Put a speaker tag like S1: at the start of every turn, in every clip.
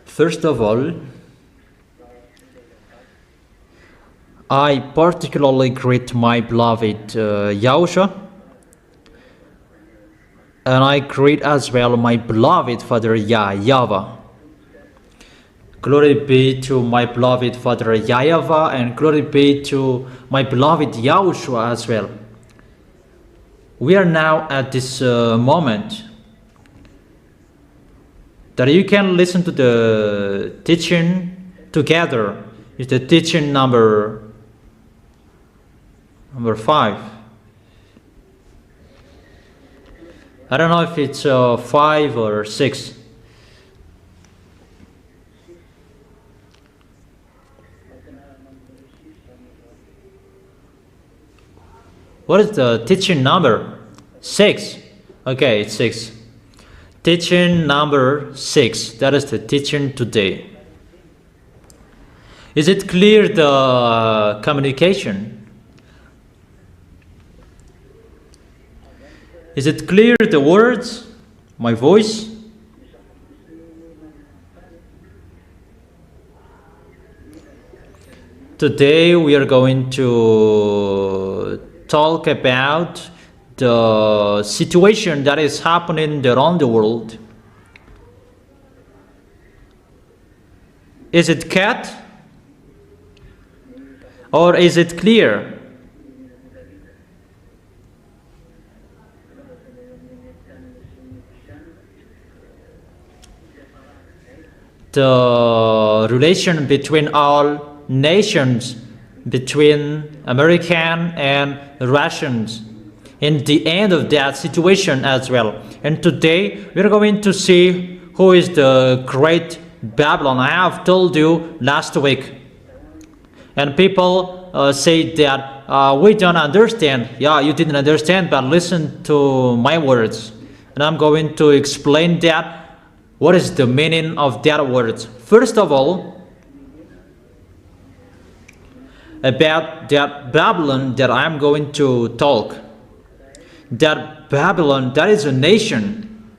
S1: First of all, I particularly greet my beloved YAHOSHUAH, and I greet as well my beloved Father YAHVAH. Glory be to my beloved Father YAHVAH, and glory be to my beloved YAHOSHUAH as well. We are now at this moment that you can listen to the teaching together. It's the teaching number 5. I don't know if it's 5 or 6. What is the teaching number? 6. Okay, it's 6. Teaching number 6. That is the teaching today. Is it clear, the communication? Is it clear, the words? My voice? Today we are going to talk about the situation that is happening around the world. Is it cut? Or is it clear? The relation between all nations, between American and Russians, in the end of that situation as well. And today we're going to see who is the great Babylon. I have told you last week, and people say that we don't understand. Yeah, you didn't understand, but listen to my words, and I'm going to explain that. What is the meaning of that words? First of all, about that Babylon that I'm going to talk. That Babylon, that is a nation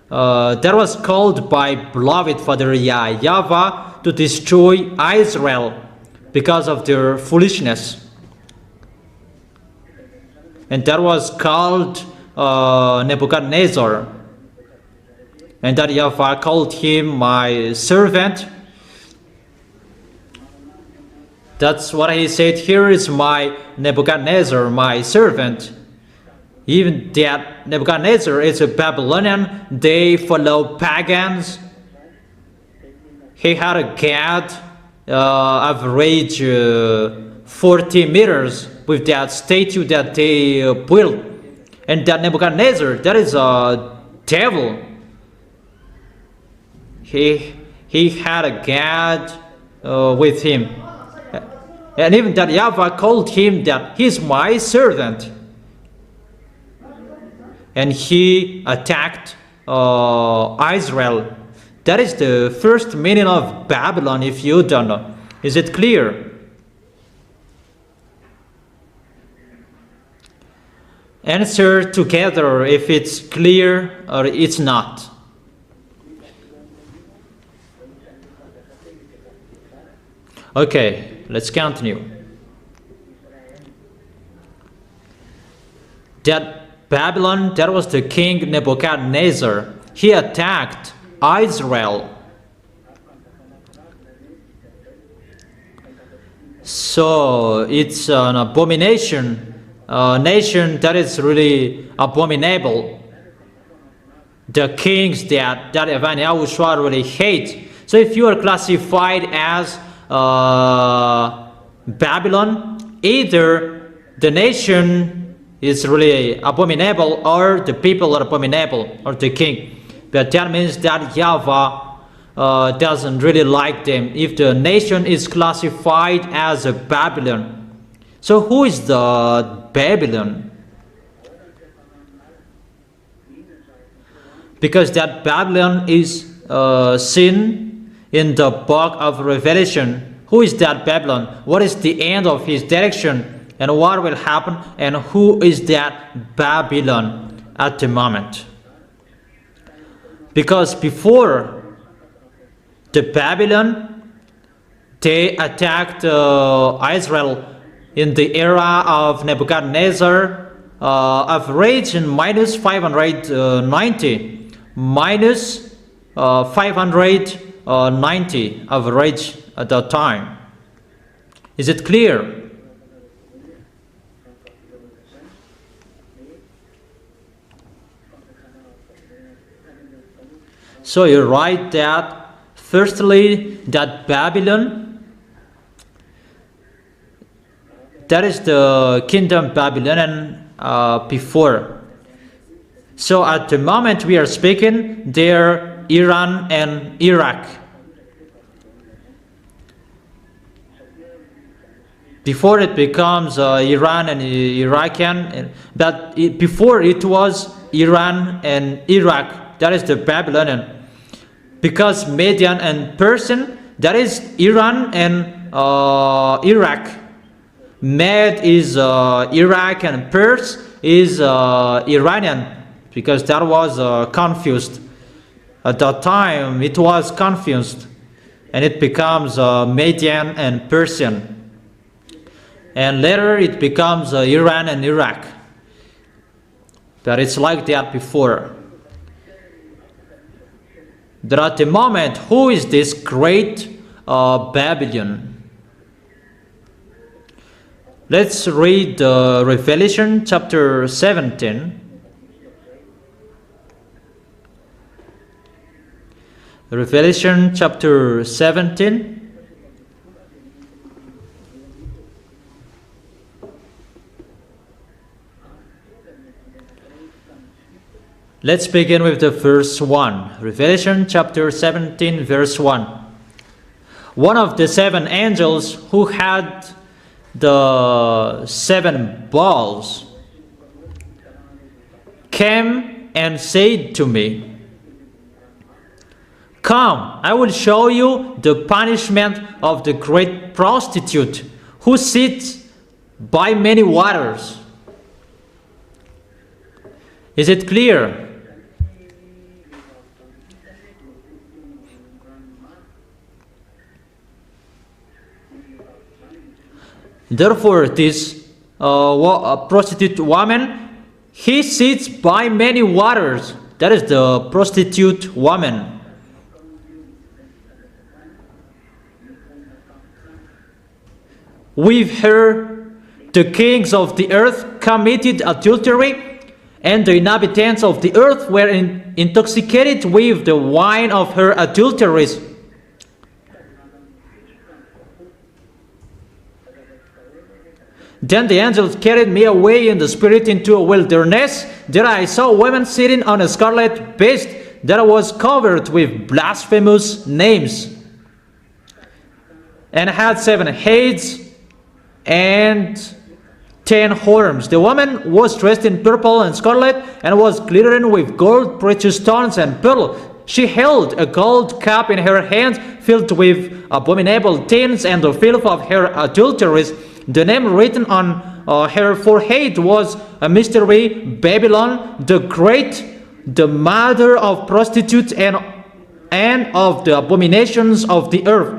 S1: that was called by beloved Father YAHVAH to destroy Israel because of their foolishness. And that was called Nebuchadnezzar. And that YAHVAH called him my servant. That's what he said. Here is my Nebuchadnezzar, my servant. Even that Nebuchadnezzar is a Babylonian. They follow pagans. He had a god average 40 meters with that statue that they built. And that Nebuchadnezzar, that is a devil. He had a god with him. And even that YAHVAH called him that he's my servant. And he attacked Israel. That is the first meaning of Babylon, if you don't know. Is it clear? Answer together if it's clear or it's not. Okay, let's continue. That Babylon, that was the king Nebuchadnezzar. He attacked Israel. So it's an abomination, a nation that is really abominable. The kings that YAHOSHUAH really hate. So if you are classified as Babylon, either the nation is really abominable or the people are abominable, or the king. But that means that YAHVAH doesn't really like them if the nation is classified as a Babylon. So who is the Babylon? Because that Babylon is seen in the book of Revelation. Who is that Babylon? What is the end of his direction? and what will happen, and who is that Babylon at the moment. Because before the Babylon, they attacked Israel in the era of Nebuchadnezzar, average in minus 590, minus 590 average at that time. Is it clear? So you write that firstly, that Babylon, that is the kingdom Babylonian before. So at the moment we are speaking, they're Iran and Iraq. Before it becomes Iran and Iraqian, but before it was Iran and Iraq. That is the Babylonian. Because Median and Persian, that is Iran and Iraq. Med is Iraq and Pers is Iranian, because that was confused. At that time it was confused, and it becomes Median and Persian. And later it becomes Iran and Iraq. But it's like that before. But at the moment, who is this great Babylon? Let's read Revelation chapter 17. Revelation chapter 17. Let's begin with the verse 1. Revelation chapter 17, verse 1. One of the seven angels who had the seven bowls came and said to me, "Come, I will show you the punishment of the great prostitute who sits by many waters." Is it clear? Therefore, this prostitute woman, he sits by many waters. That is the prostitute woman. With her, the kings of the earth committed adultery, and the inhabitants of the earth were intoxicated with the wine of her adulteries. Then the angels carried me away in the spirit into a wilderness. There I saw women sitting on a scarlet beast that was covered with blasphemous names, and had 7 heads and 10 horns. The woman was dressed in purple and scarlet, and was glittering with gold, precious stones, and pearl. She held a gold cup in her hand, filled with abominable things and the filth of her adulteries. The name written on her forehead was a mystery, Babylon the Great, the mother of prostitutes and of the abominations of the earth.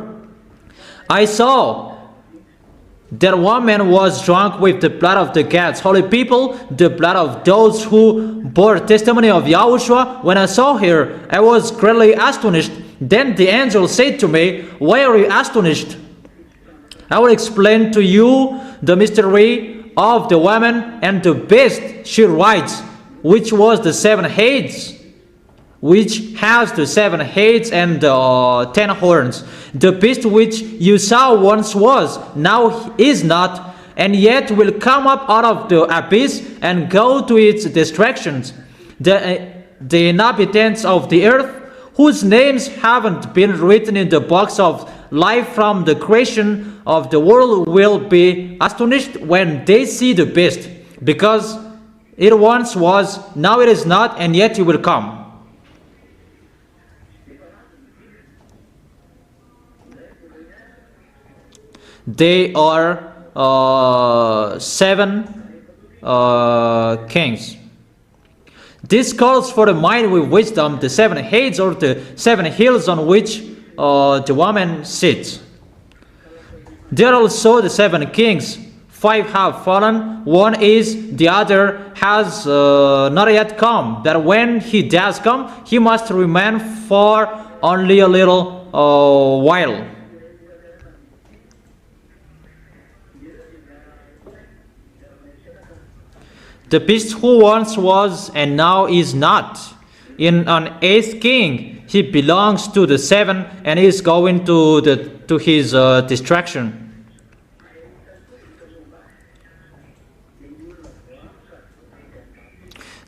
S1: I saw that woman was drunk with the blood of the God's holy people, the blood of those who bore testimony of YAHOSHUAH. When I saw her, I was greatly astonished. Then the angel said to me, "Why are you astonished? I will explain to you the mystery of the woman and the beast she rides, which was the 7 heads, which has the 7 heads and 10 horns. The beast which you saw once was, now is not, and yet will come up out of the abyss and go to its destructions. The inhabitants of the earth, whose names haven't been written in the books of life from the creation of the world, will be astonished when they see the beast, because it once was, now it is not, and yet it will come." They are seven kings. This calls for a mind with wisdom, the seven heads or the seven hills on which the woman sits. There are also the seven kings. 5 have fallen, one is, the other has not yet come. But when he does come, he must remain for only a little while. The beast who once was and now is not. In an 8th king, he belongs to the 7 and is going to his destruction.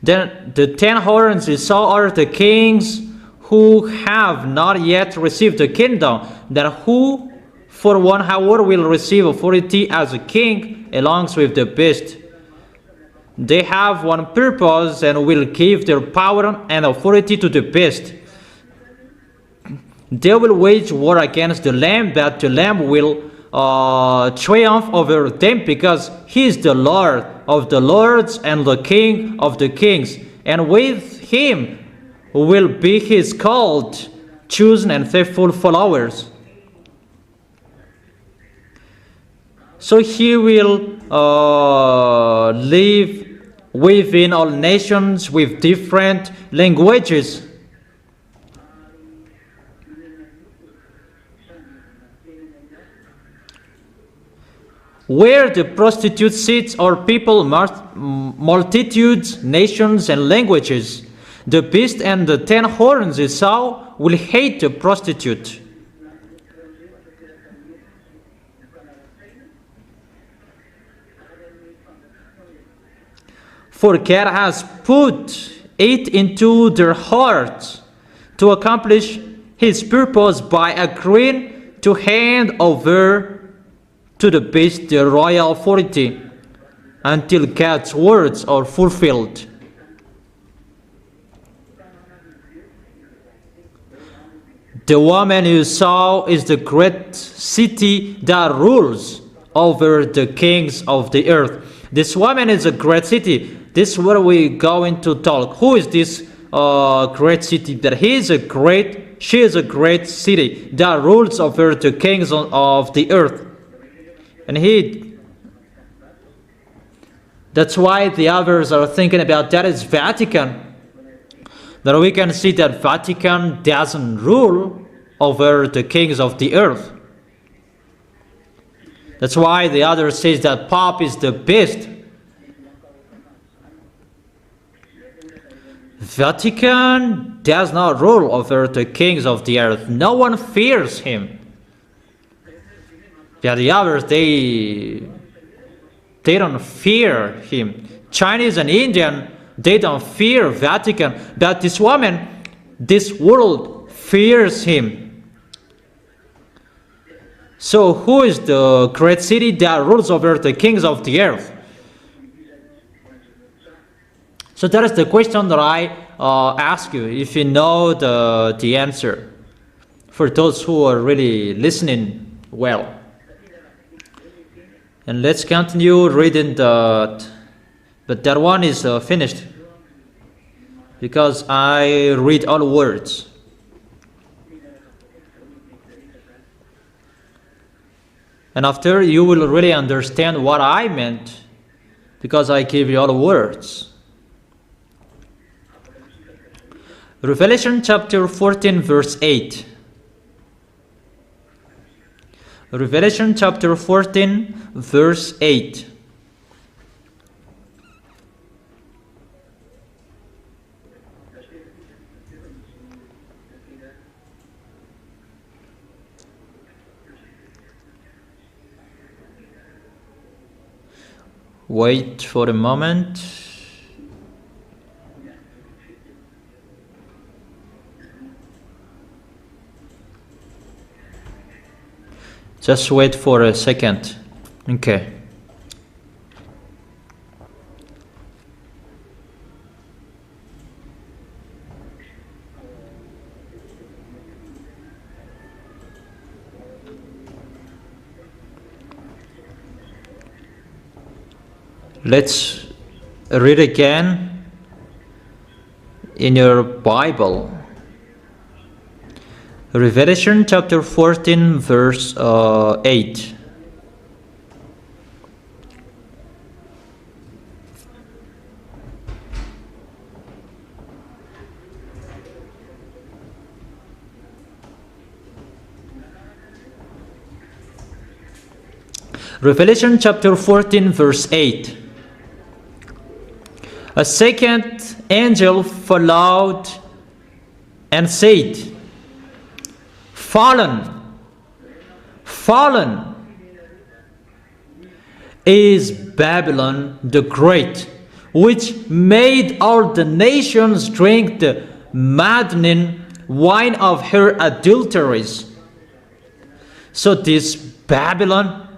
S1: Then the 10 horns you saw are the kings who have not yet received the kingdom, then who for 1 hour will receive authority as a king along with the beast. They have one purpose and will give their power and authority to the beast. They will wage war against the Lamb, but the Lamb will triumph over them, because he is the Lord of the lords and the King of the kings, and with him will be his called, chosen, and faithful followers. So he will live within all nations with different languages. Where the prostitute sits are people, multitudes, nations, and languages. The beast and the 10 horns you saw will hate the prostitute. For God has put it into their hearts to accomplish his purpose by agreeing to hand over to the beast the royal authority until God's words are fulfilled. The woman you saw is the great city that rules over the kings of the earth. This woman is a great city. This is where we going to talk. Who is this great city? That she is a great city that rules over the kings of the earth. And that's why the others are thinking about that is Vatican. That we can see that Vatican doesn't rule over the kings of the earth. That's why the other says that Pope is the beast. Vatican does not rule over the kings of the earth. No one fears him. Yeah, the others, they don't fear him. Chinese and Indian, they don't fear Vatican. But this woman, this world fears him. So who is the great city that rules over the kings of the earth? So that is the question that I ask you, if you know the answer, for those who are really listening well. And let's continue reading but that one is finished, because I read all words. And after, you will really understand what I meant, because I gave you all words. Revelation chapter 14 verse 8. Revelation chapter 14 verse 8. Wait for a moment. Just wait for a second. Okay. Let's read again in your Bible. Revelation chapter 14 verse 8. Revelation chapter 14 verse 8. A second angel followed and said, Fallen, fallen is Babylon the Great, which made all the nations drink the maddening wine of her adulteries. So this Babylon,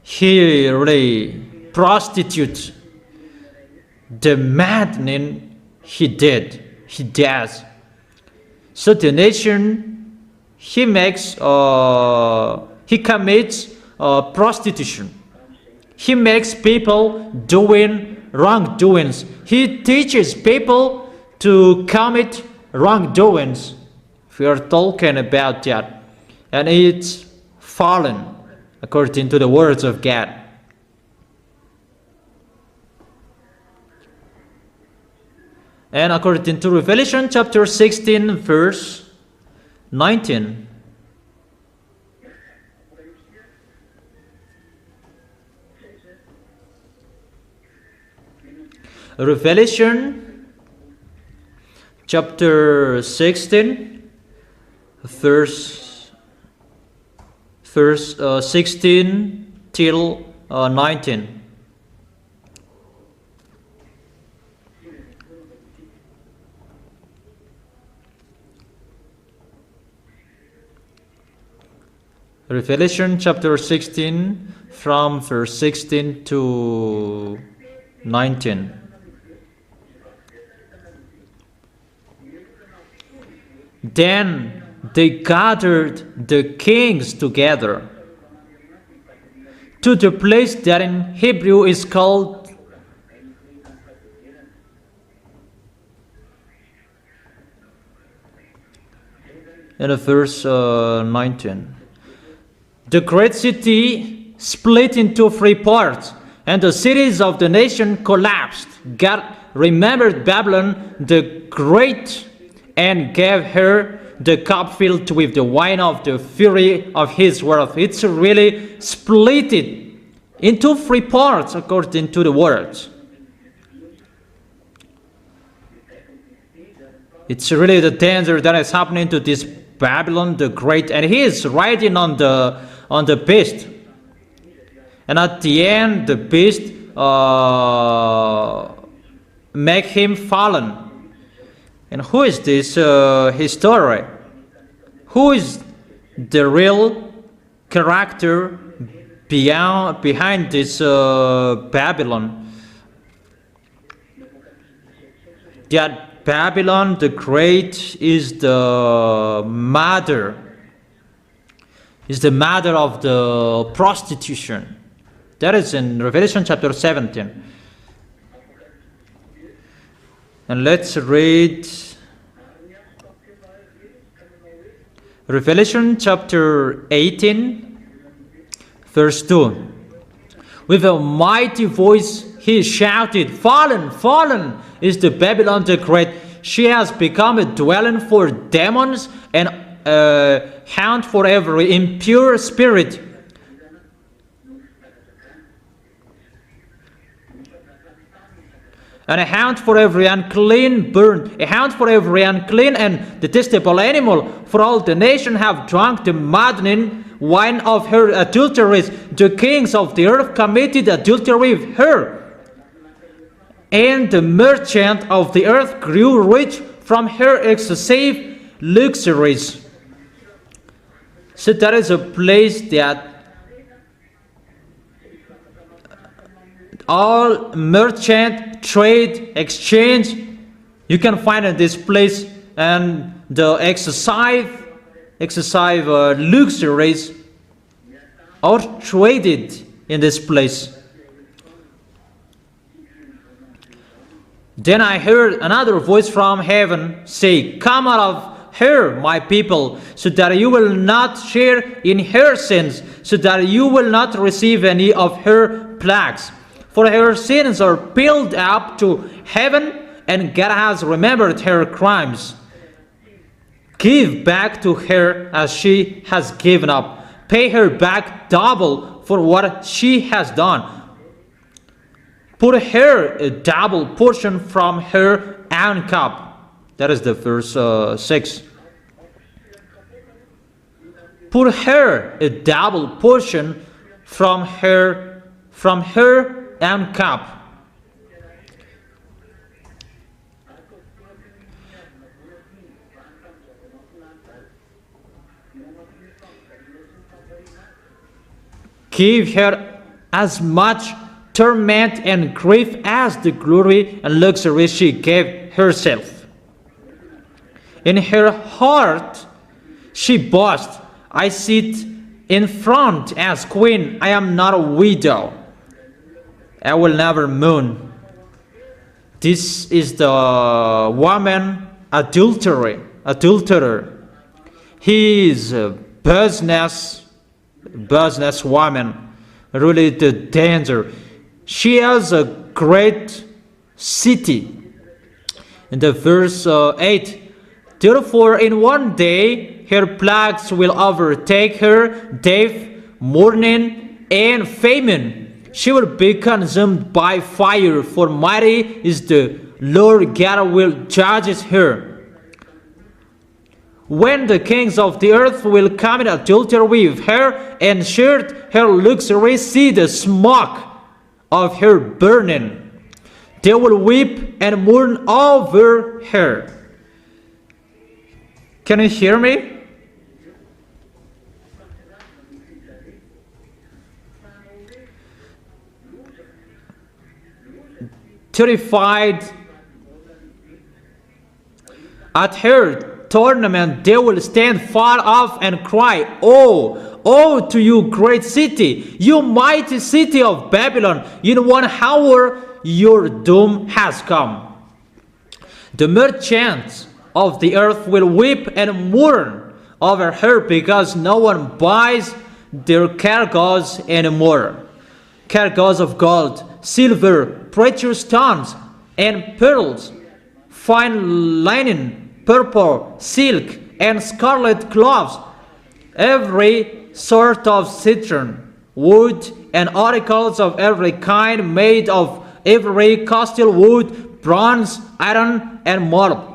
S1: he really prostitutes. The maddening he does. So the nation, he commits prostitution. He makes people doing wrongdoings. He teaches people to commit wrongdoings. We are talking about that. And it's fallen, according to the words of God. And according to Revelation chapter 16 verse 19. Revelation chapter 16 verse 16 till 19. Revelation chapter 16 from verse 16 to 19. Then they gathered the kings together to the place that in Hebrew is called in verse 19. The great city split into 3 parts, and the cities of the nation collapsed. God remembered Babylon the Great and gave her the cup filled with the wine of the fury of his wrath. It's really split it into 3 parts according to the words. It's really the danger that is happening to this Babylon the Great, and he is riding on the beast. And at the end, the beast make him fallen. And who is this story? Who is the real character behind this Babylon? That Babylon the Great is the mother of the prostitution. That is in Revelation chapter 17. And let's read Revelation chapter 18, verse 2. With a mighty voice he shouted, Fallen, fallen is the Babylon the Great. She has become a dwelling for demons and a haunt for every impure spirit. And a haunt for every unclean bird, a haunt for every unclean and detestable animal, for all the nation have drunk the maddening wine of her adulteries. The kings of the earth committed adultery with her, and the merchant of the earth grew rich from her excessive luxuries. So that is a place that all merchant, trade, exchange, you can find in this place, and the excessive luxuries are traded in this place. Then I heard another voice from heaven say, "Come out of her, my people, so that you will not share in her sins, so that you will not receive any of her plagues. For her sins are piled up to heaven, and God has remembered her crimes. Give back to her as she has given up. Pay her back double for what she has done. Put her a double portion from her own cup." That is the verse 6. Put her a double portion from her own cup. Give her as much torment and grief as the glory and luxury she gave herself. In her heart she boasts, "I sit in front as queen. I am not a widow. I will never mourn." This is the woman adulterer. He is a business woman. Really the danger. She has a great city. In the verse 8, "Therefore in one day her plagues will overtake her, death, mourning, and famine. She will be consumed by fire, for mighty is the Lord God will judge her. When the kings of the earth will come in adultery with her and share her luxury, see the smoke of her burning. They will weep and mourn over her." Can you hear me? Terrified at her tournament, they will stand far off and cry, "Oh, oh to you, great city, you mighty city of Babylon! In 1 hour your doom has come." The merchants of the earth will weep and mourn over her, because no one buys their cargoes anymore. Cargoes of gold, silver, precious stones, and pearls, fine linen, purple, silk, and scarlet cloths, every sort of citron, wood, and articles of every kind made of every costly wood, bronze, iron, and marble.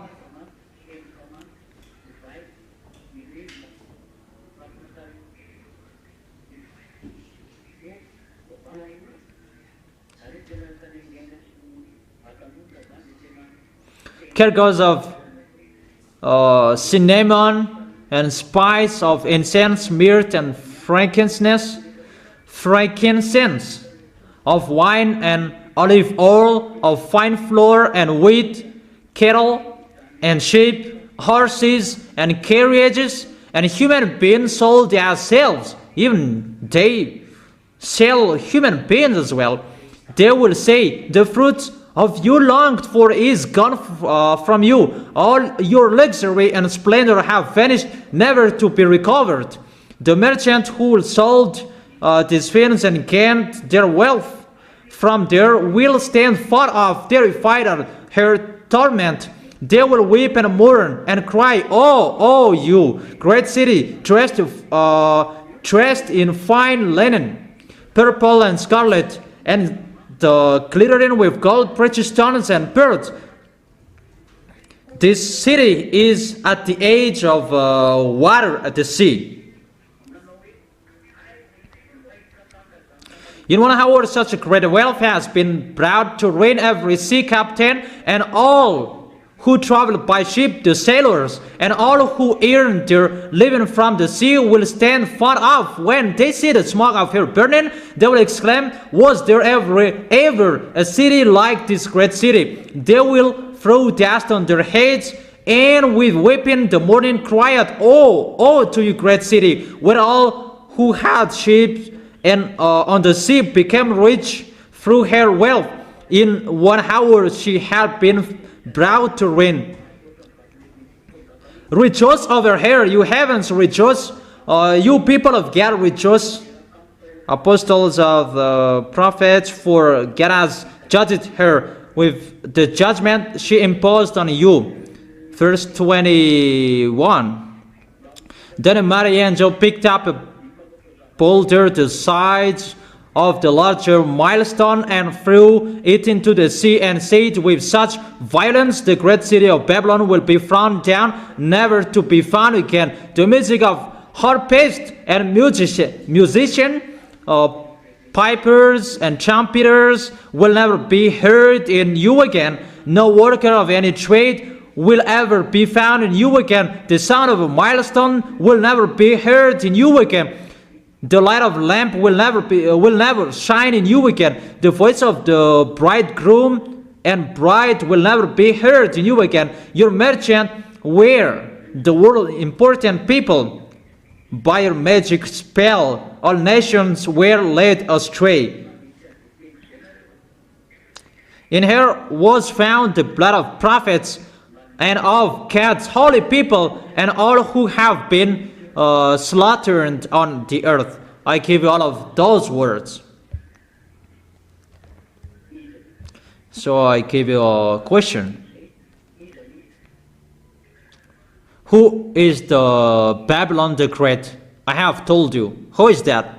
S1: Cargoes of cinnamon and spice, of incense, myrrh, and frankincense, of wine and olive oil, of fine flour and wheat, cattle and sheep, horses and carriages, and human beings sold as slaves. Even they sell human beings as well. They will say, "The fruit of you longed for is gone from you. All your luxury and splendor have vanished, never to be recovered." The merchant who sold these things and gained their wealth from there will stand far off, terrified at her torment. They will weep and mourn and cry, "Oh, oh, you great city, dressed in fine linen, purple and scarlet, and the glittering with gold, precious stones, and pearls." This city is at the edge of water at the sea. In 1 hour, such a great wealth has been brought to ruin every sea captain and all who travel by ship, the sailors, and all who earn their living from the sea will stand far off. When they see the smoke of her burning, they will exclaim, "Was there ever a city like this great city?" They will throw dust on their heads, and with weeping the morning cry out, "Oh, oh to you, great city, where all who had ships and on the sea became rich through her wealth." In 1 hour she had been brought to ruin. Rejoice over her, you heavens, rejoice. You people of God, rejoice. Apostles of the prophets, for God has judged her with the judgment she imposed on you. Verse 21. Then a mighty angel picked up a boulder the size of the larger milestone and threw it into the sea and said with such violence, the great city of Babylon will be thrown down, never to be found again. The music of harpists and musicians, pipers and trumpeters will never be heard in you again. No worker of any trade will ever be found in you again. The sound of a milestone will never be heard in you again. The light of lamp will never shine in you again. The voice of the bridegroom and bride will never be heard in you again. Your merchant were the world important people. By your magic spell, all nations were led astray. In her was found the blood of prophets and of God's holy people and all who have been slaughtered on the earth. I give you all of those words. So I give you a question. Who is the Babylon the Great? I have told you. Who is that?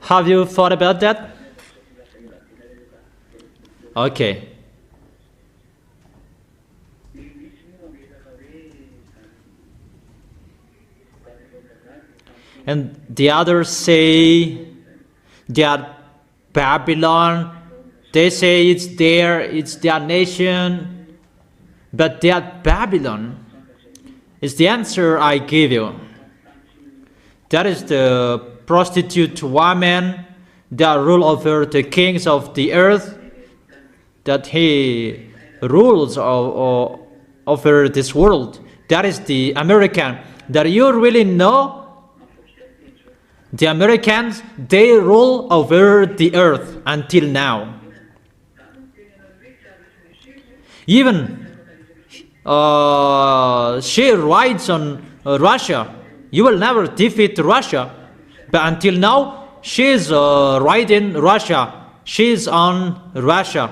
S1: Have you thought about that? Okay. And the others say that Babylon, they say it's their nation, but that Babylon is the answer I give you. That is the prostitute woman that rule over the kings of the earth, that he rules over this world. That is the American. That you really know, the Americans, they rule over the earth until now. Even she rides on Russia. You will never defeat Russia. But until now, she is riding Russia. She is on Russia.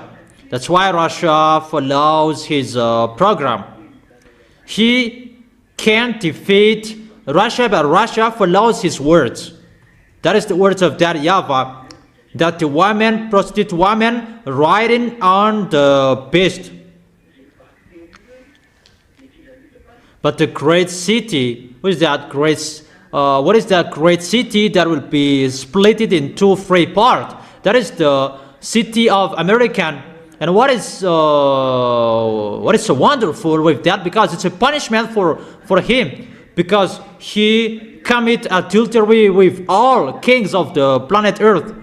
S1: That's why Russia follows his program. He can't defeat Russia, but Russia follows his words. That is the words of that YAHVAH, that the woman, prostitute woman, riding on the beast. But the great city, what is that great city that will be split into three parts? That is the city of American. And what is so wonderful with that? Because it's a punishment for him, because he commit adultery with all kings of the planet Earth.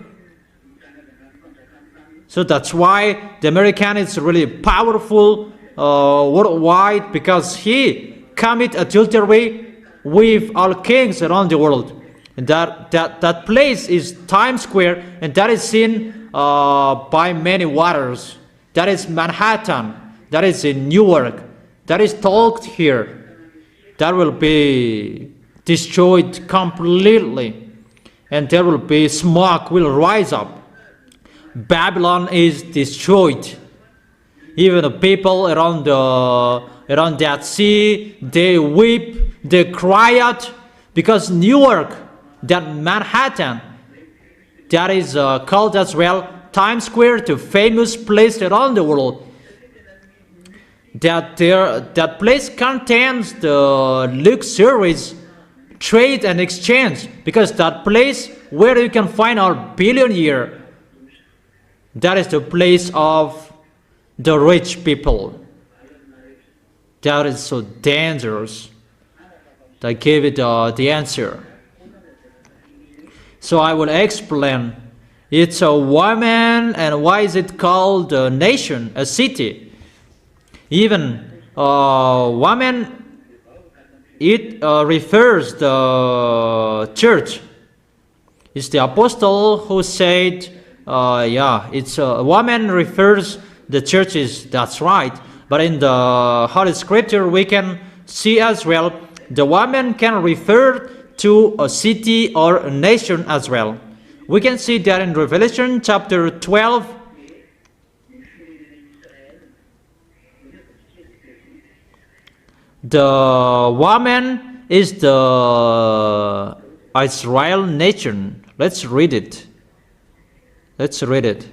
S1: So that's why the American is really powerful worldwide, because he commit adultery with all kings around the world. And that place is Times Square, and that is seen by many waters. That is Manhattan. That is in Newark. That is talked here. That will be destroyed completely, and there will be smoke will rise up. Babylon is destroyed. Even the people around that sea, they weep, they cry out, because Newark, that Manhattan, that is called as well Times Square, the famous place around the world. That place contains the luxuries, trade and exchange, because that place where you can find our billionaire, that is the place of the rich people. That is so dangerous. I gave it the answer. So I will explain. It's a woman, and why is it called a nation, a city? Even woman, it refers the church. It's the apostle who said, it's a woman refers the churches. That's right. But in the Holy Scripture, we can see as well, the woman can refer to a city or a nation as well. We can see that in Revelation chapter 12. The woman is the Israel nation. Let's read it. Let's read it.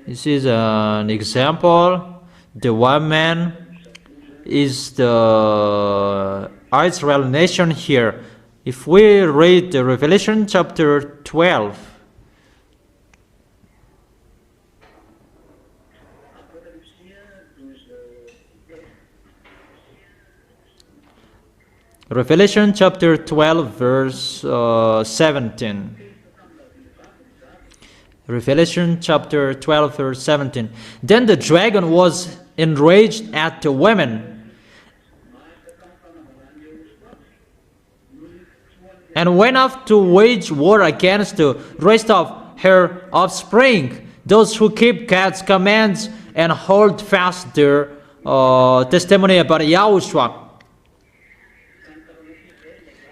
S1: This is an example. The woman is the Israel nation here. If we read the Revelation chapter 12, Revelation chapter 12 verse 17. Revelation chapter 12 verse 17. Then the dragon was enraged at the women and went off to wage war against the rest of her offspring, those who keep God's commands and hold fast their testimony about YAHOSHUAH.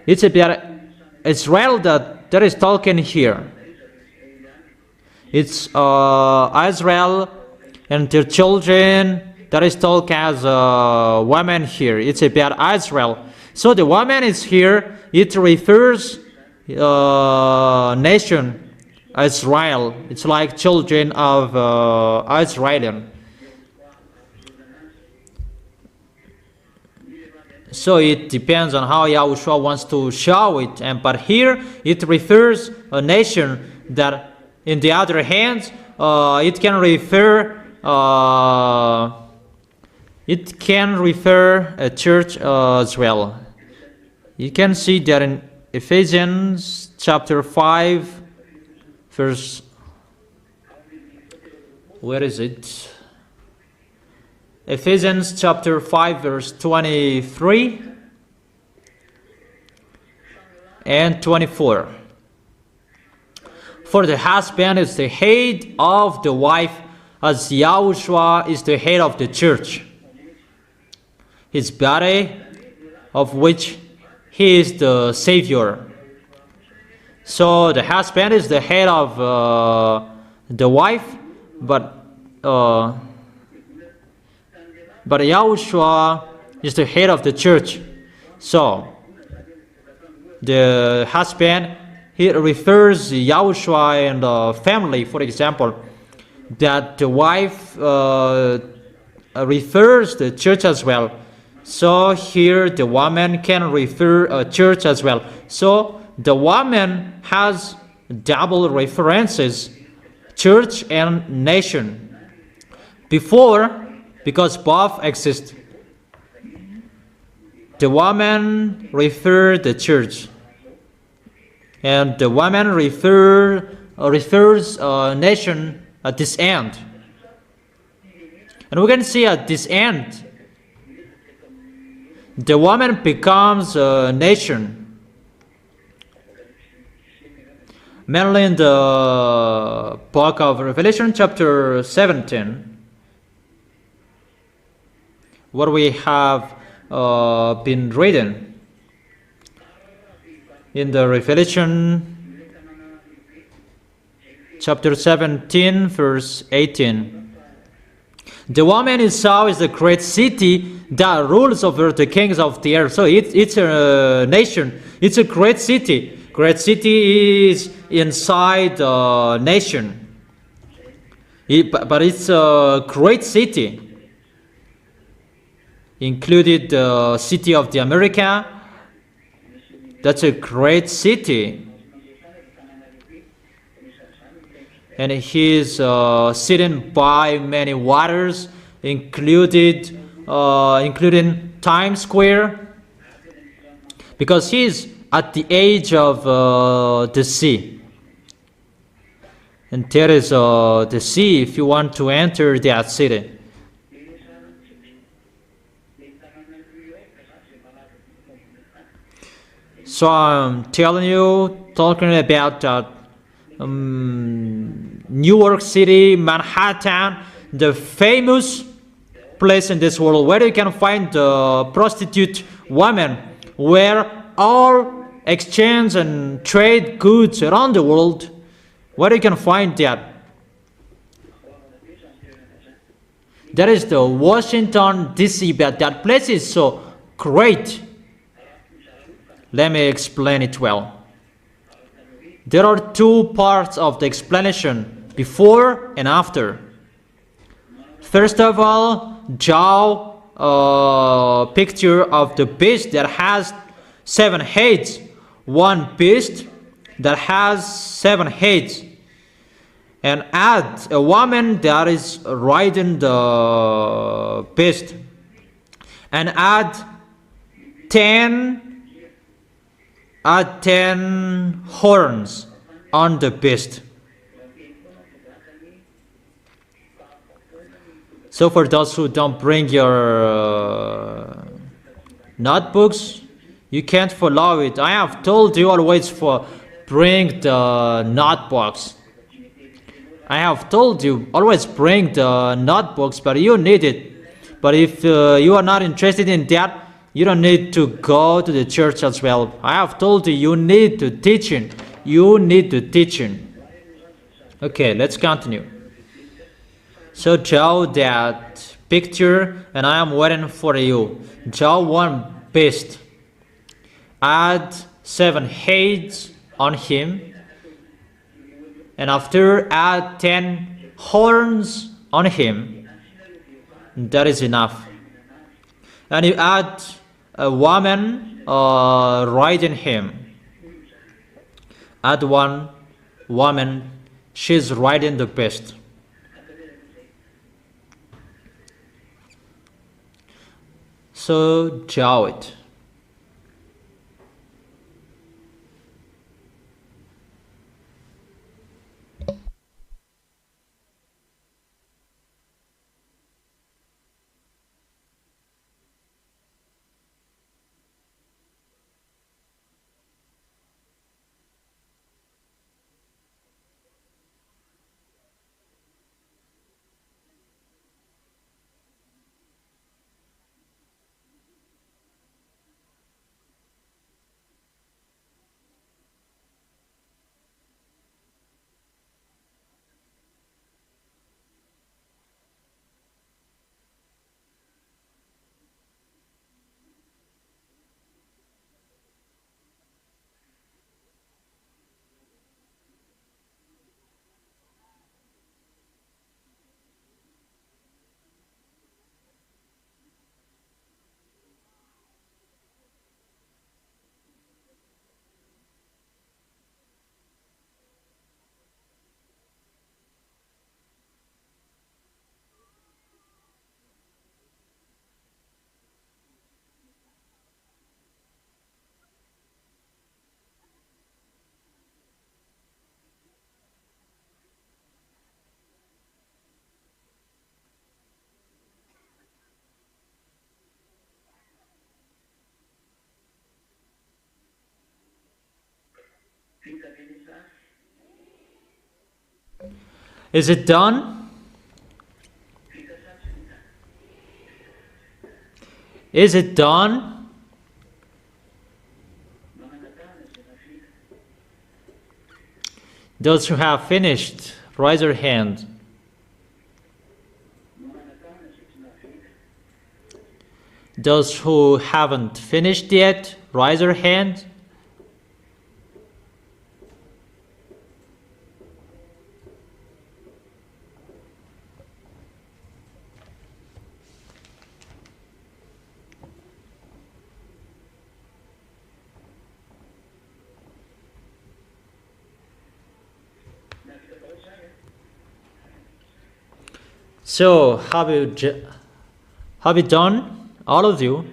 S1: It's about Israel that is talking here. It's Israel and their children that is talked as women here. It's about Israel. So the woman is here. It refers nation Israel. It's like children of Israel. So it depends on how Yahushua wants to show it. But here it refers a nation that, in the other hand, it can refer a church as well. You can see that in Ephesians chapter 5, verse, where is it? Ephesians chapter 5, verse 23 and 24. For the husband is the head of the wife, as YAHOSHUAH is the head of the church, his body, of which he is the Savior. So the husband is the head of the wife, but YAHOSHUAH is the head of the church. So the husband, he refers YAHOSHUAH and the family, for example, that the wife refers the church as well. So here the woman can refer a church as well. So the woman has double references, church and nation. Before, because both exist, the woman referred the church, and the woman refers a nation at this end. And we can see at this end, the woman becomes a nation. Mainly in the book of Revelation, chapter 17, what we have been reading in the Revelation chapter 17, verse 18. The woman you saw is the great city that rules over the kings of the earth. So it's a nation. It's a great city. Great city is inside the nation. But it's a great city. Included the city of the America. That's a great city. And he is sitting by many waters, including Times Square, because he is at the edge of the sea. And there is the sea if you want to enter that city. So I'm telling you, talking about that New York City, Manhattan, the famous place in this world where you can find the prostitute women, where all exchange and trade goods around the world, where you can find that. That is the Washington, D.C., but that place is so great. Let me explain it well. There are two parts of the explanation, before and after. First of all, draw a picture of the beast that has 7 heads. One beast that has 7 heads. And add a woman that is riding the beast. And add 10 horns on the beast. So for those who don't bring your notebooks, you can't follow it. I have told you always bring the notebooks. I have told you always bring the notebooks, but you need it. But if you are not interested in that, you don't need to go to the church as well. I have told you, you need to teaching. You need to teaching. Okay, let's continue. So draw that picture, and I am waiting for you. Draw one beast. Add 7 heads on him. And after, add 10 horns on him. That is enough. And you add a woman riding him. At one woman, she's riding the beast. So jaw it. Is it done? Is it done? Those who have finished, raise your hand. Those who haven't finished yet, raise your hand. So, have you done, all of you?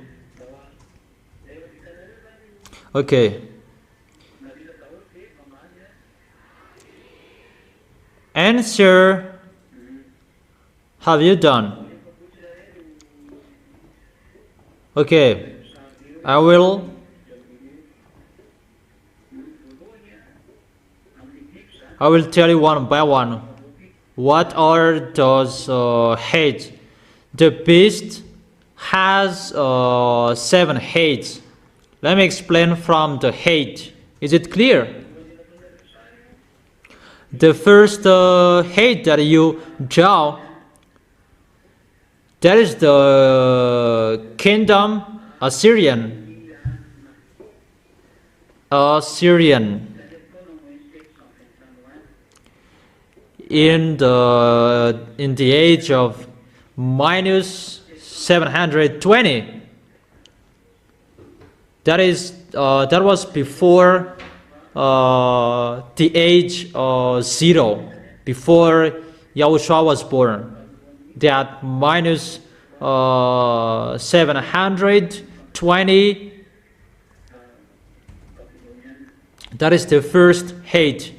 S1: Okay. Answer, have you done? Okay, I will tell you one by one. What are those heads? The beast has 7 heads. Let me explain from the head. Is it clear? The first head that you draw, that is the kingdom Assyrian. In the age of minus 720. That was before the age 0, before YAHOSHUAH was born. That minus 720, that is the first hate.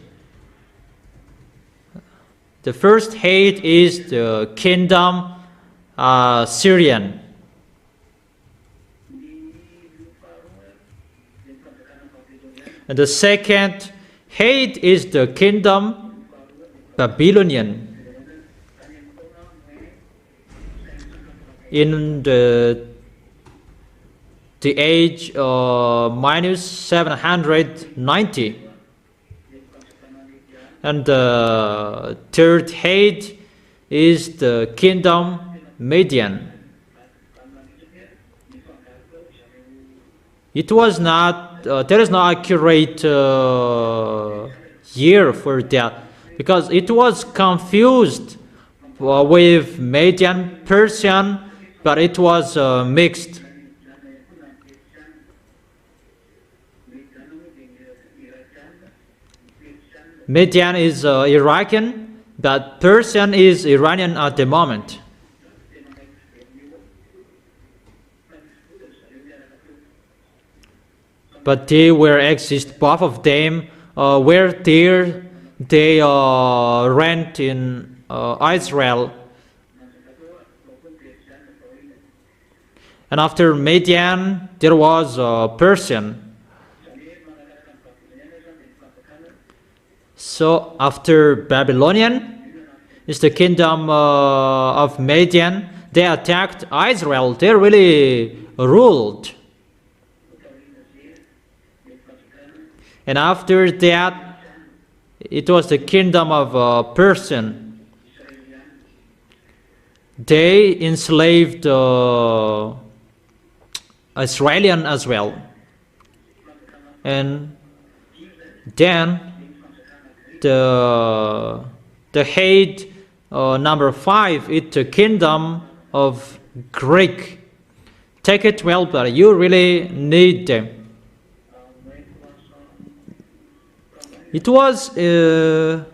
S1: The first hate is the kingdom Syrian. And the second hate is the kingdom Babylonian. In the age minus 790. And the third hate is the kingdom Median. It was not, there is no accurate year for that, because it was confused with Median Persian, but it was mixed. Median is Iraqi, but Persian is Iranian at the moment. But they were exist, both of them were there. They rent in Israel. And after Median, there was Persian. So after Babylonian is the kingdom of Median. They attacked Israel. They really ruled. And after that, it was the kingdom of Persian. They enslaved Israelian as well. And then the head number 5 is the kingdom of Greek. Take it well, but you really need them. It was in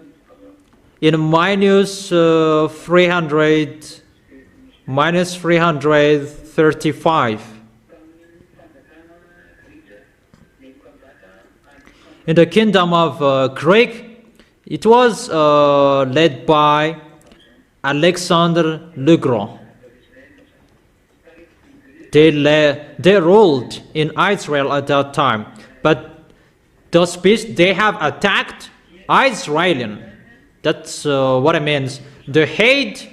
S1: minus 335. In the kingdom of Greek, it was led by Alexander the Great. They ruled in Israel at that time, but those beasts, they have attacked Israelian. That's what it means. The hate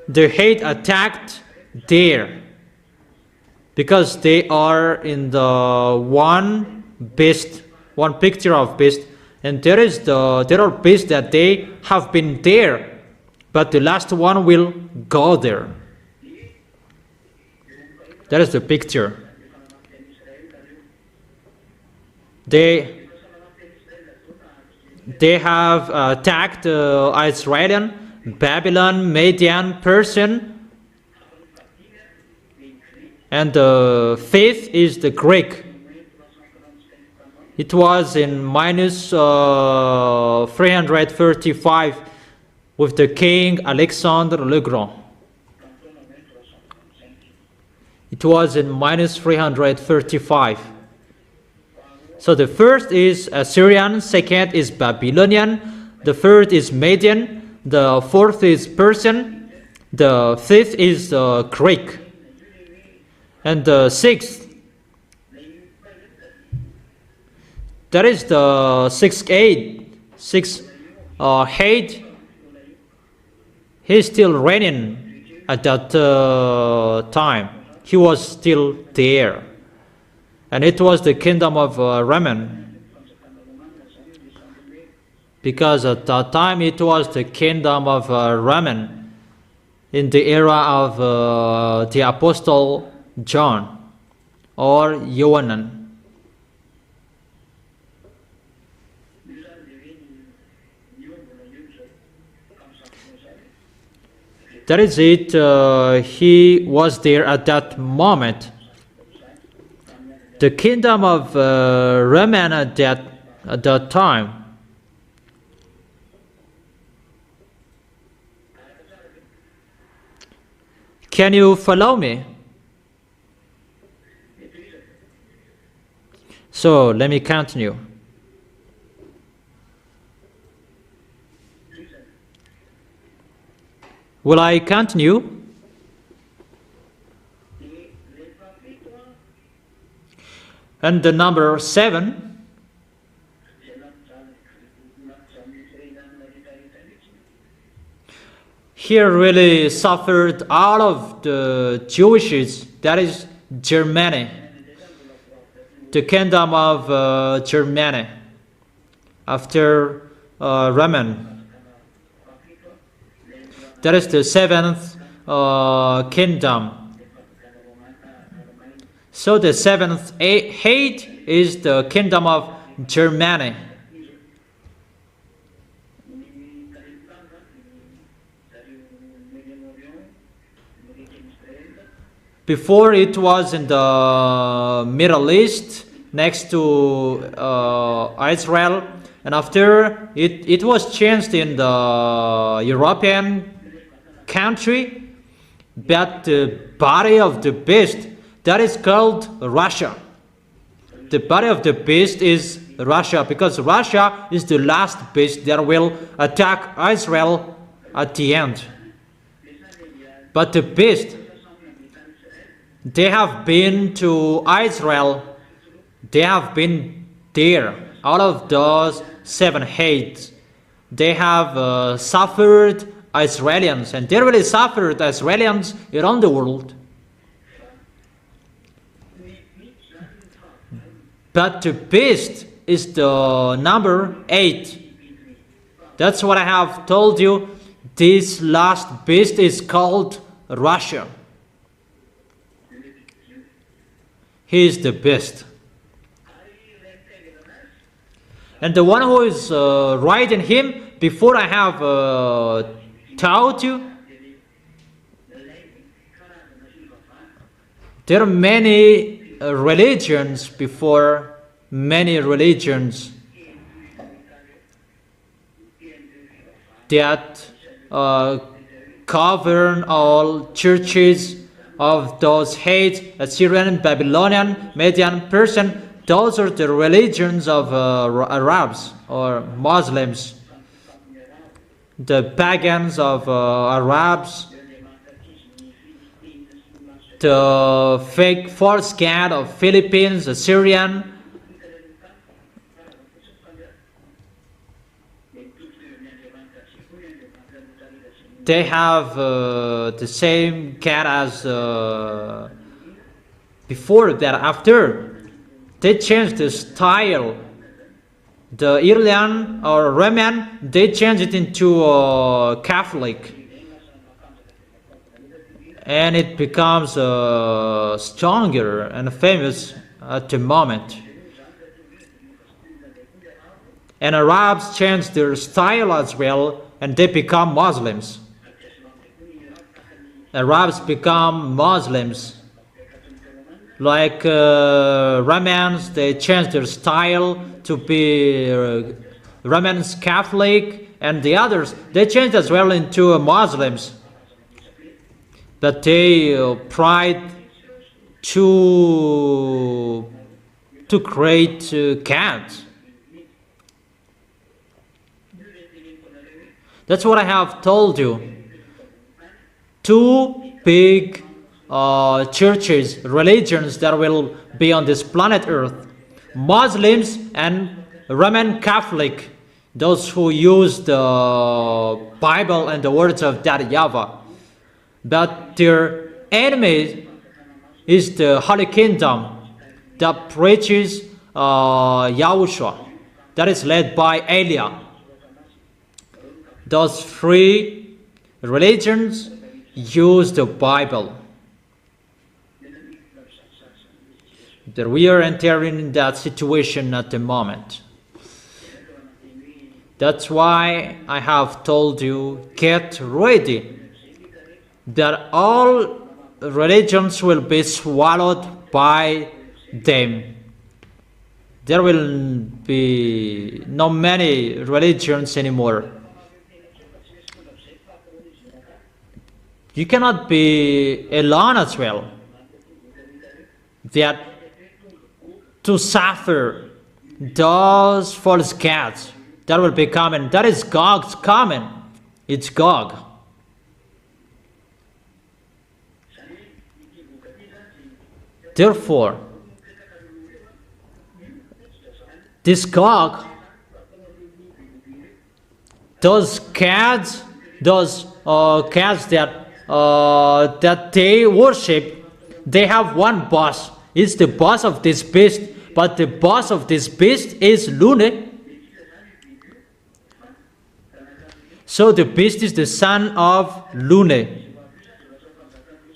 S1: attacked there because they are in the one beast, one picture of beast, and there are beasts that they have been there, but the last one will go there. That is the picture. They have attacked Israelian, Babylon, Median, Persian, and the 5th is the Greek. It was in minus 335 with the king Alexander the Great. It was in minus 335. So the first is Assyrian, second is Babylonian, the third is Median, the fourth is Persian, the 5th is Greek, and the 6th, that is the 6th head, he's still reigning at that time. He was still there. And it was the kingdom of Raman. Because at that time it was the kingdom of Raman in the era of the Apostle John or Yohanan. That is it. He was there at that moment. The kingdom of Raman at that time. Can you follow me? So let me continue. Will I continue? And the number 7. Here really suffered all of the Jewishes, that is Germany, the kingdom of Germany after Raman. That is the 7th kingdom. So the 7th head is the kingdom of Germany. Before it was in the Middle East, next to Israel, and after it was changed in the European country, but the body of the beast, that is called Russia. The body of the beast is Russia, because Russia is the last beast that will attack Israel at the end. But the beast, they have been to Israel, they have been there. Out of those 7 hates, they have suffered Israelis, and they really suffered Israelis around the world. But the beast is the number 8. That's what I have told you. This last beast is called Russia. He is the beast. And the one who is riding him, before I have taught you, there are many religions before, many religions that govern all churches of those hates, Assyrian, Babylonian, Median, Persian. Those are the religions of Arabs or Muslims. The pagans of Arabs, the fake false god of Philippines, Assyrian. They have the same cat as before that. After they changed the style, the Iranian or Roman, they changed it into Catholic, and it becomes stronger and famous at the moment. And Arabs changed their style as well, and they become Muslims. Arabs become Muslims. Like Romans, they changed their style to be Romans Catholic, and the others, they changed as well into Muslims. But they tried to create cats. That's what I have told you. 2 big churches, religions that will be on this planet Earth: Muslims and Roman Catholic, those who use the Bible and the words of that YAHVAH. But their enemy is the Holy Kingdom that preaches YAHOSHUAH, that is led by Elia. Those 3 religions use the Bible. That we are entering in that situation at the moment. That's why I have told you, get ready, that all religions will be swallowed by them. There will be not many religions anymore. You cannot be alone as well. That to suffer those false gods that will be coming. That is Gog's coming. It's Gog. Therefore, this Gog, those gods, those gods that they worship, they have one boss. It's the boss of this beast, but the boss of this beast is Lune. So the beast is the son of Lune.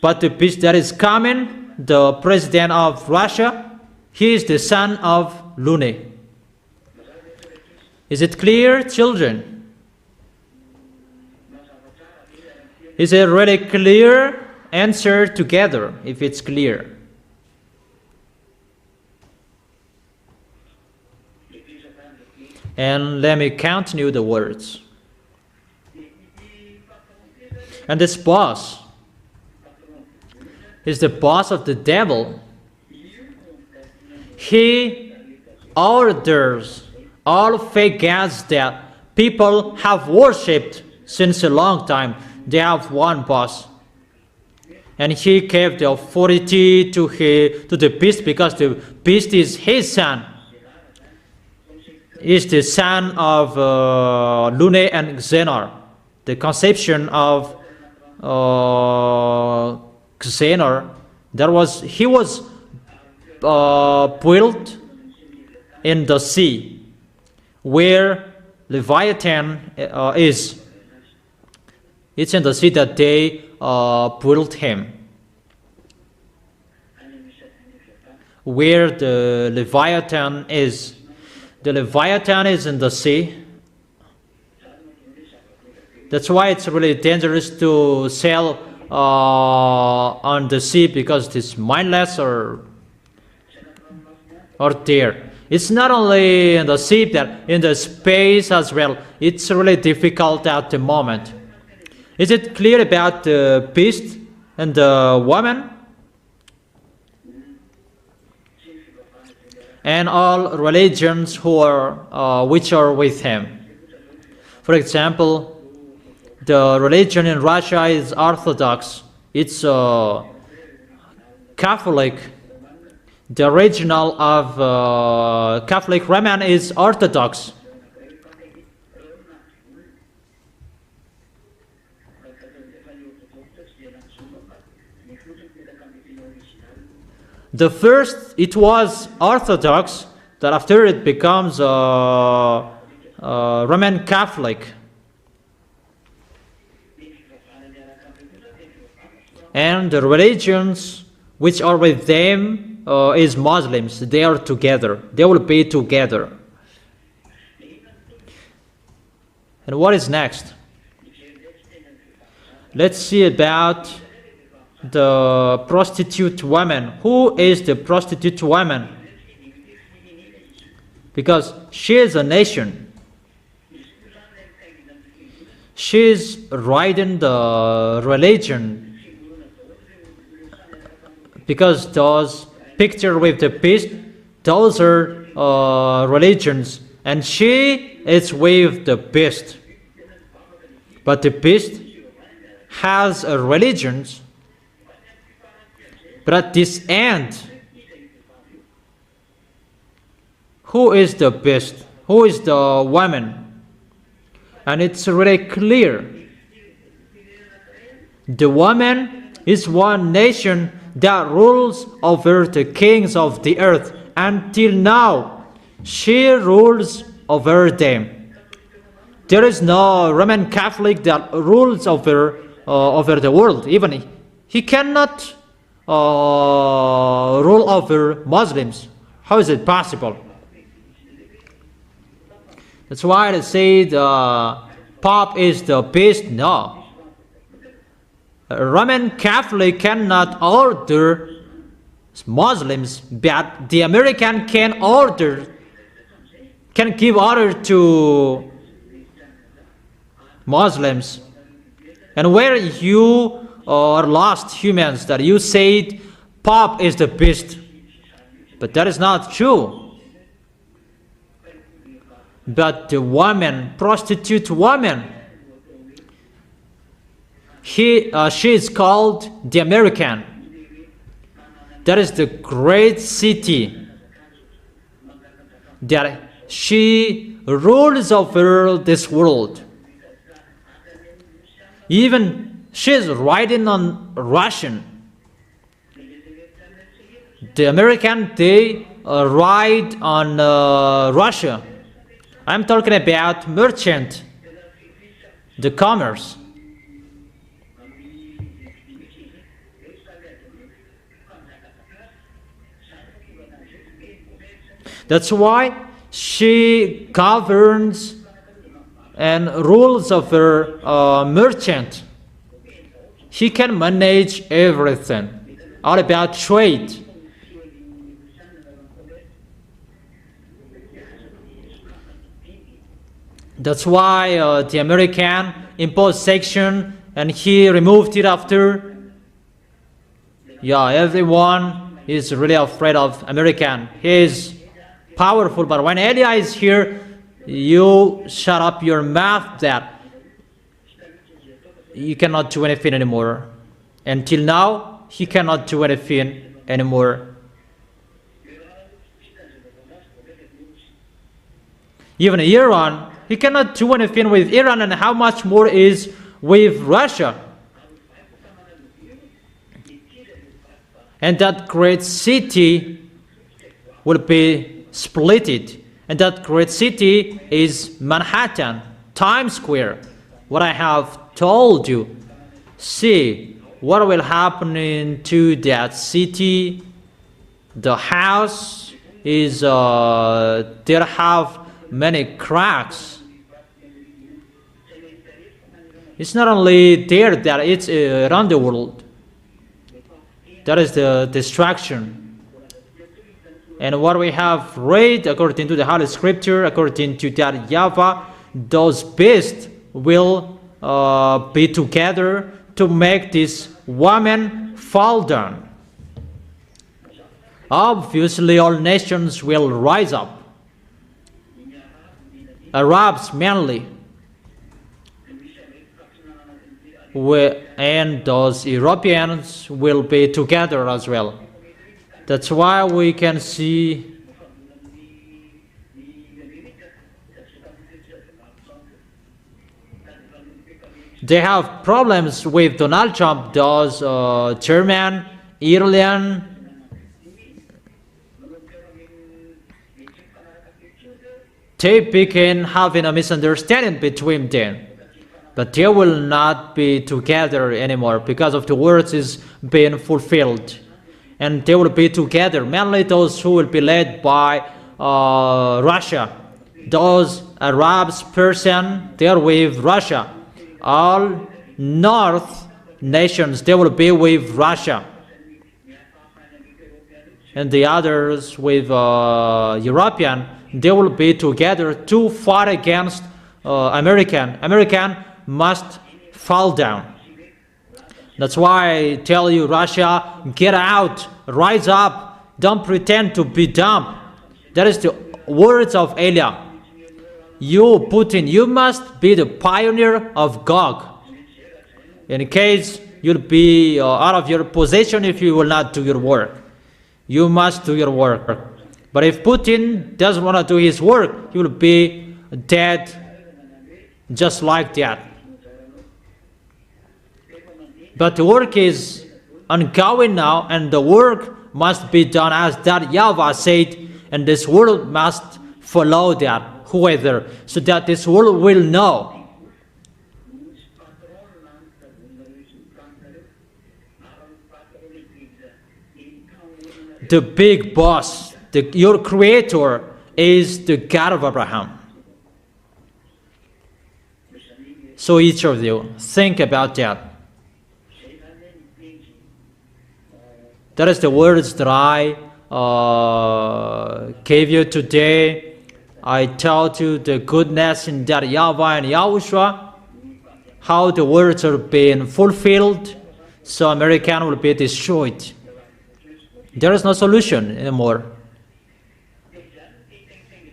S1: But the beast that is coming, the president of Russia, he is the son of Lune. Is it clear, children? Is it really clear? Answer together if it's clear. And let me continue the words. And this boss is the boss of the devil. He orders all fake gods that people have worshipped since a long time. They have one boss. And he gave the authority to the beast because the beast is his son. He is the son of Lune and Xenor. The conception of Xenor, he was built in the sea where Leviathan is. It's in the sea that they built him. Where the Leviathan is. The Leviathan is in the sea. That's why it's really dangerous to sail on the sea, because it is mindless or there. It's not only in the sea, but in the space as well. It's really difficult at the moment. Is it clear about the beast and the woman? And all religions which are with him. For example, the religion in Russia is Orthodox. It's Catholic. The original of Catholic Roman is Orthodox. The first, it was Orthodox, that after it becomes Roman Catholic. And the religions which are with them is Muslims. They are together. They will be together. And what is next? Let's see about the prostitute woman. Who is the prostitute woman? Because she is a nation. She is riding the religion. Because those pictures with the beast, those are religions. And she is with the beast. But the beast has religions. But at this end, who is the beast? Who is the woman? And it's really clear. The woman is one nation that rules over the kings of the earth. Until now, she rules over them. There is no Roman Catholic that rules over the world. Even he cannot rule over Muslims. How is it possible? That's why they say the Pope is the beast. No. A Roman Catholic cannot order Muslims, but the American can give order to Muslims. And where you are lost humans, that you said Pope is the beast, but that is not true. But the woman, prostitute woman, she is called the American. That is the great city that she rules over this world. Even she is writing on Russian. The American, they write on Russia. I'm talking about merchant, the commerce. That's why she governs and rules over merchant. She can manage everything, all about trade. That's why the American imposed sanction and he removed it after. Yeah, everyone is really afraid of American. He is powerful, but when Elia is here, you shut up your mouth that you cannot do anything anymore. Until now, he cannot do anything anymore. Even Iran, he cannot do anything with Iran, and how much more is with Russia. And that great city will be splitted. And that great city is Manhattan, Times Square. What I have told you. See what will happen to that city. The house is there have many cracks. It's not only there that it's around the world. That is the destruction. And what we have read according to the Holy Scripture, according to that YAHVAH, those beasts will be together to make this woman fall down. Obviously, all nations will rise up. Arabs mainly, and those Europeans will be together as well. That's why we can see they have problems with Donald Trump, those German, Italian, they begin having a misunderstanding between them. But they will not be together anymore because of the words is being fulfilled. And they will be together, mainly those who will be led by Russia. Those Arabs person, they are with Russia. All North nations, they will be with Russia. And the others with European, they will be together to fight against American. American must fall down. That's why I tell you, Russia, get out, rise up, don't pretend to be dumb. That is the words of Elia. You, Putin, you must be the pioneer of Gog. In case you'll be out of your position if you will not do your work. You must do your work. But if Putin doesn't want to do his work, he will be dead just like that. But the work is ongoing now, and the work must be done as that YAHVAH said, and this world must follow that, whoever, so that this world will know. The big boss, your creator, is the God of Abraham. So each of you, think about that. That is the words that I gave you today. I told you the goodness in that YAHVAH and YAHOSHUAH, how the words are being fulfilled, so American will be destroyed. There is no solution anymore.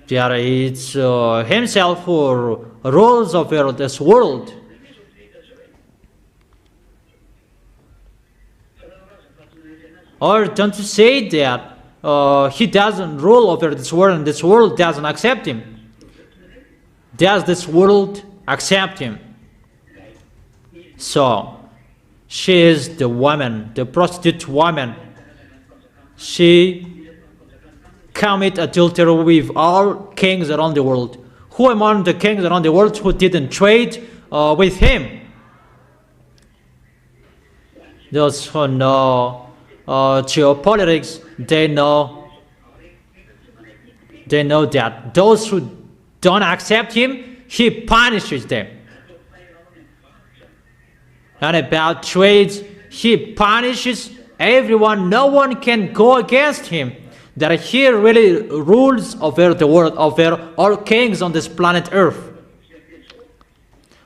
S1: There is himself who rules over this world. Or don't you say that he doesn't rule over this world and this world doesn't accept him? Does this world accept him? So, she is the woman, the prostitute woman. She commit adultery with all kings around the world. Who among the kings around the world who didn't trade with him? Those who know geopolitics, they know that those who don't accept him, he punishes them. And about trades, he punishes everyone. No one can go against him. That he really rules over the world, over all kings on this planet Earth.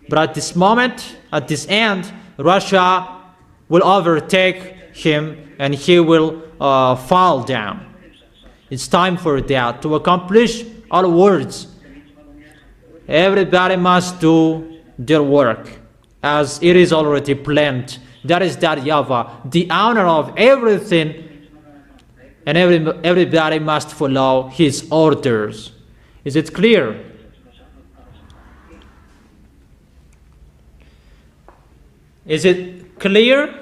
S1: But at this moment, at this end, Russia will overtake him and he will fall down. It's time for that. To accomplish our words, everybody must do their work as it is already planned. That is that YAHVAH, the owner of everything, and everybody must follow his orders. Is it clear? Is it clear?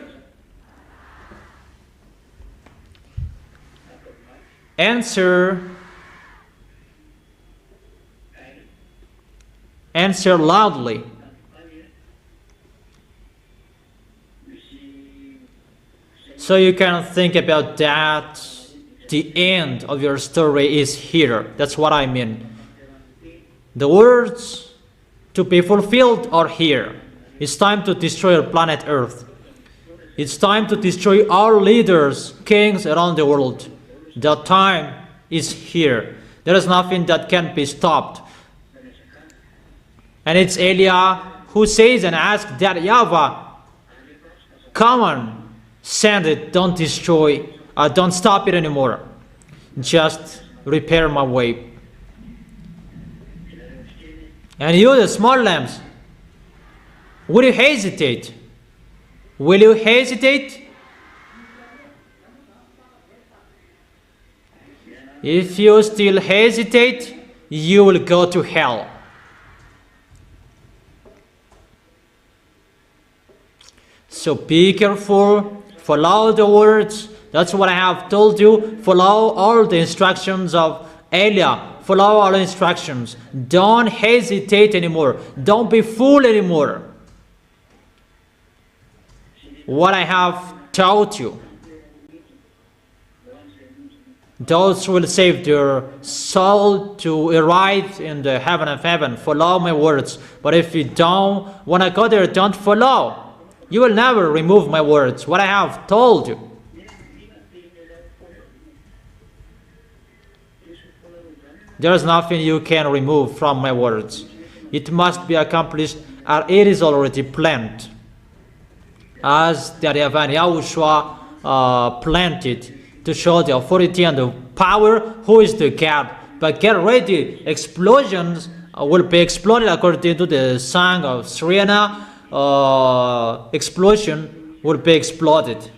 S1: Answer loudly. So you can think about that. The end of your story is here. That's what I mean. The words to be fulfilled are here. It's time to destroy our planet Earth. It's time to destroy all leaders, kings around the world. The time is here. There is nothing that can be stopped. And it's Elia who says and asks that YAHVAH, come on, send it, don't destroy, don't stop it anymore. Just repair my way. And you, the small lambs, will you hesitate? Will you hesitate? If you still hesitate, you will go to hell. So be careful, follow the words. That's what I have told you. Follow all the instructions of Elia. Follow all instructions. Don't hesitate anymore. Don't be fooled anymore. What I have taught you, those will save their soul to arrive in the heaven of heaven. Follow my words. But if you don't want to go there, don't follow. You will never remove my words, what I have told you. There is nothing you can remove from my words. It must be accomplished, and it is already planned. As the YAHVAH and YAHOSHUAH planned it, to show the authority and the power who is the God. But get ready, explosions will be exploded according to the song of Serena. Explosion will be exploded.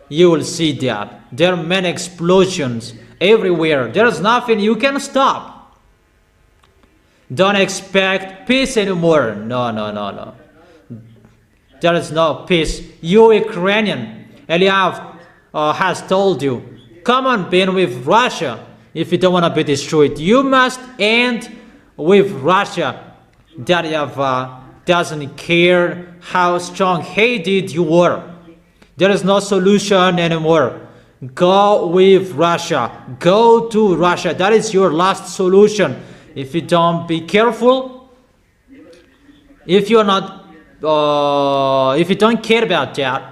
S1: You will see that. There are many explosions everywhere. There is nothing you can stop. Don't expect peace anymore. No. There is no peace. You Ukrainian, Eliav has told you, come on, be with Russia if you don't want to be destroyed. You must end with Russia. That YAHVAH doesn't care how strong-headed you were. There is no solution anymore. Go with Russia. Go to Russia. That is your last solution. If you don't be careful, if you're not, if you don't care about that,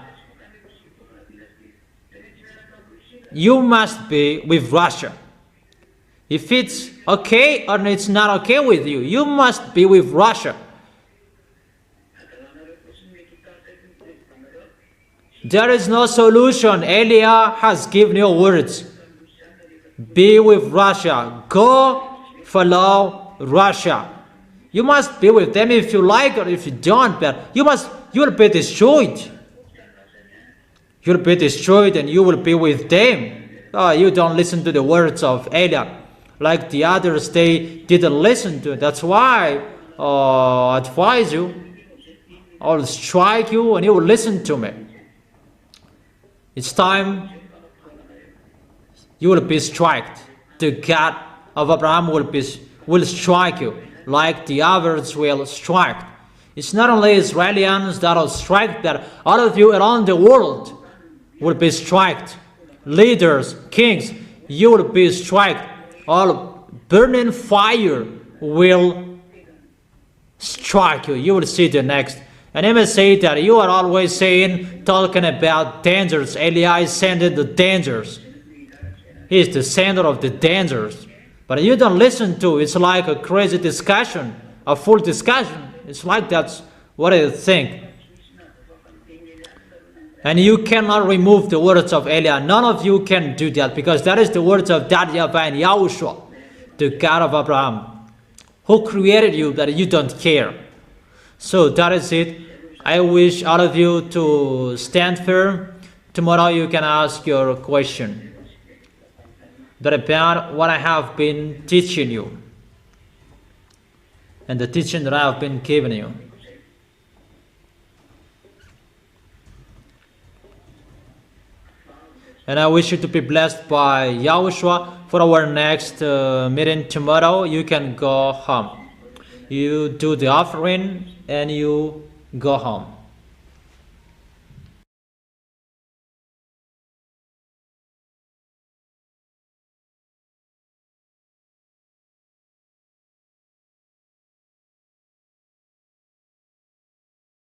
S1: you must be with Russia. If it's okay or it's not okay with you, you must be with Russia. There is no solution. Elia has given you words. Be with Russia. Go follow Russia. You must be with them if you like or if you don't, but you will be destroyed. You'll be destroyed and you will be with them. You don't listen to the words of Elia. Like the others, they didn't listen to it. That's why I advise you. I'll strike you and you will listen to me. It's time you will be struck. The God of Abraham will strike you like the others will strike. It's not only Israelis that will strike, but all of you around the world will be struck. Leaders, kings, you will be struck. All burning fire will strike you. You will see the next. And I must say that you are always talking about dangers. Elia is sending the dangers. He is the sender of the dangers. But you don't listen to it. It's like a crazy discussion, a full discussion. It's like that's what I think. And you cannot remove the words of Eliah. None of you can do that, because that is the words of that YAHVAH and YAHOSHUAH, the God of Abraham, who created you, that you don't care. So that is it. I wish all of you to stand firm. Tomorrow you can ask your question that about what I have been teaching you and the teaching that I have been giving you. And I wish you to be blessed by YAHOSHUAH. For our next meeting tomorrow, you can go home. You do the offering and you go home.